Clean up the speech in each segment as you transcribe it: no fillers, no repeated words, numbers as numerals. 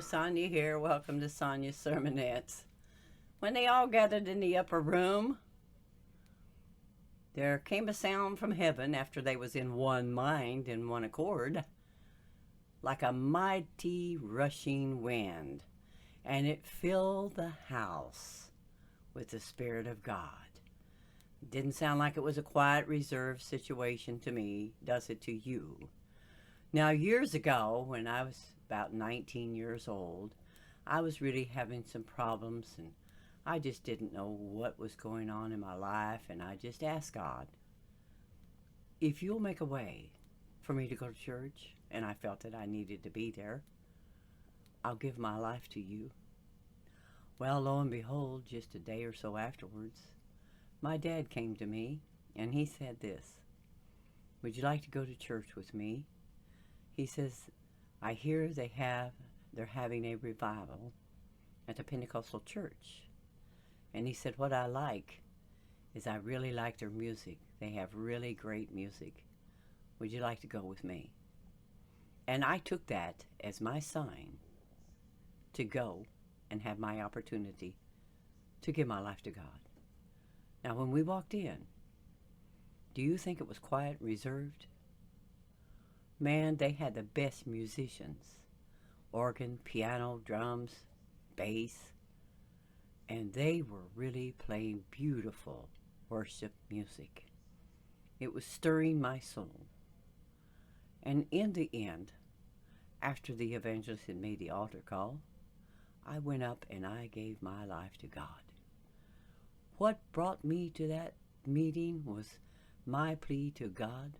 Sonja here. Welcome to Sonja's Sermonettes. When they all gathered in the upper room, there came a sound from heaven after they was in one mind and one accord, like a mighty rushing wind, and it filled the house with the Spirit of God. It didn't sound like it was a quiet, reserved situation to me, does it to you? Now, years ago, when I was about 19 years old, I was really having some problems, and I just didn't know what was going on in my life, and I just asked God, if you'll make a way for me to go to church, and I felt that I needed to be there, I'll give my life to you. Well, lo and behold, just a day or so afterwards, my dad came to me, and he said this, would you like to go to church with me? He says, I hear they're having a revival at the Pentecostal church. And he said, what I like is I really like their music. They have really great music. Would you like to go with me? And I took that as my sign to go and have my opportunity to give my life to God. Now, when we walked in, do you think it was quiet, reserved? Man, they had the best musicians. Organ, piano, drums, bass. And they were really playing beautiful worship music. It was stirring my soul. And in the end, after the evangelist had made the altar call, I went up and I gave my life to God. What brought me to that meeting was my plea to God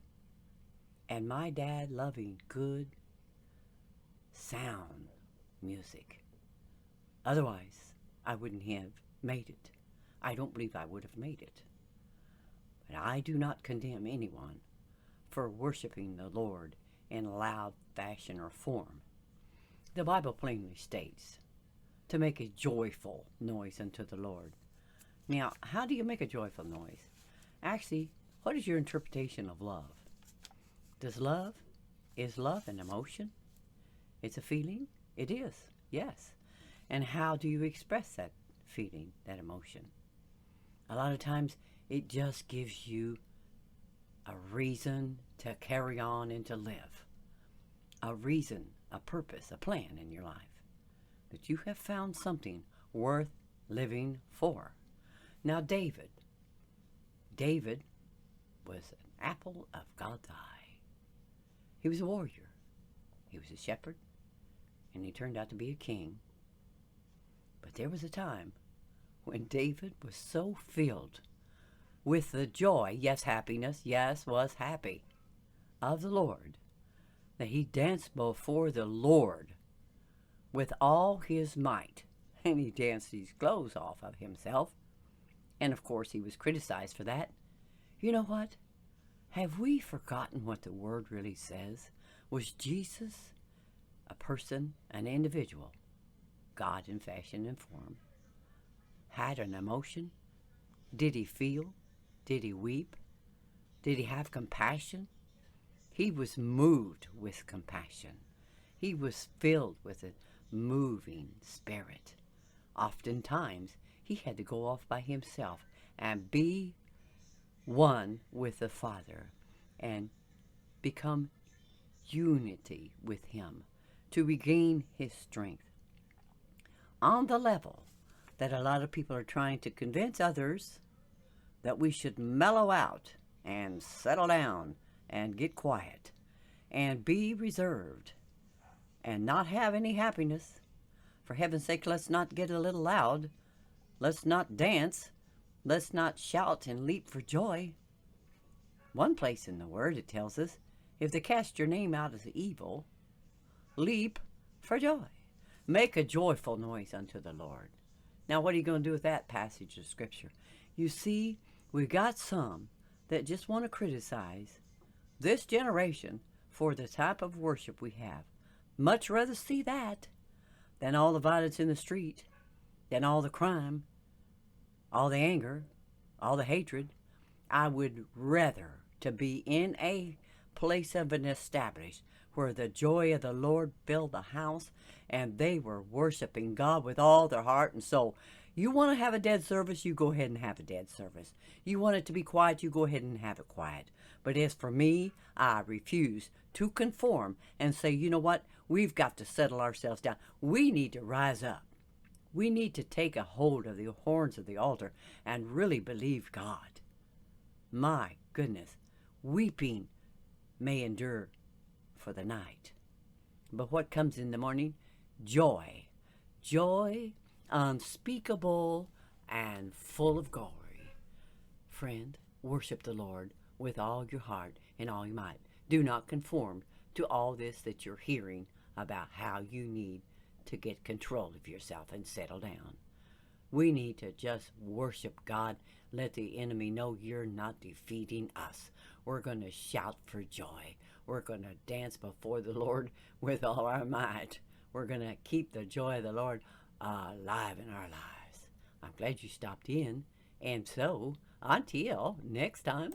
and my dad loving good, sound music. Otherwise, I wouldn't have made it. I don't believe I would have made it. But I do not condemn anyone for worshiping the Lord in loud fashion or form. The Bible plainly states to make a joyful noise unto the Lord. Now, how do you make a joyful noise? Actually, what is your interpretation of love? Is love an emotion? It's a feeling? It is, yes. And how do you express that feeling, that emotion? A lot of times, it just gives you a reason to carry on and to live. A reason, a purpose, a plan in your life. That you have found something worth living for. Now, David was an apple of God's eye. He was a warrior. He was a shepherd. And he turned out to be a king. But there was a time when David was so filled with the joy, yes, happiness, yes, was happy, of the Lord, that he danced before the Lord with all his might. And he danced his clothes off of himself. And of course he was criticized for that. You know what? Have we forgotten what the word really says? Was Jesus a person, an individual, God in fashion and form, had an emotion? Did he feel? Did he weep? Did he have compassion? He was moved with compassion. He was filled with a moving spirit. Oftentimes, he had to go off by himself and be one with the Father and become unity with him to regain his strength. On the level that a lot of people are trying to convince others that we should mellow out and settle down and get quiet and be reserved and not have any happiness. For heaven's sake, let's not get a little loud. Let's not dance. Let's not shout and leap for joy. One place in the Word it tells us, if they cast your name out as evil, leap for joy. Make a joyful noise unto the Lord. Now, what are you going to do with that passage of Scripture? You see, we've got some that just want to criticize this generation for the type of worship we have. Much rather see that than all the violence in the street, than all the crime, all the anger, all the hatred. I would rather to be in a place of an established where the joy of the Lord filled the house, and they were worshiping God with all their heart and soul. You want to have a dead service, you go ahead and have a dead service. You want it to be quiet, you go ahead and have it quiet. But as for me, I refuse to conform and say, you know what? We've got to settle ourselves down. We need to rise up. We need to take a hold of the horns of the altar and really believe God. My goodness, weeping may endure for the night, but what comes in the morning? Joy. Joy unspeakable and full of glory. Friend, worship the Lord with all your heart and all your might. Do not conform to all this that you're hearing about how you need to get control of yourself and settle down. We need to just worship God. Let the enemy know you're not defeating us. We're going to shout for joy. We're going to dance before the Lord with all our might. We're going to keep the joy of the Lord alive in our lives. I'm glad you stopped in. And so, until next time.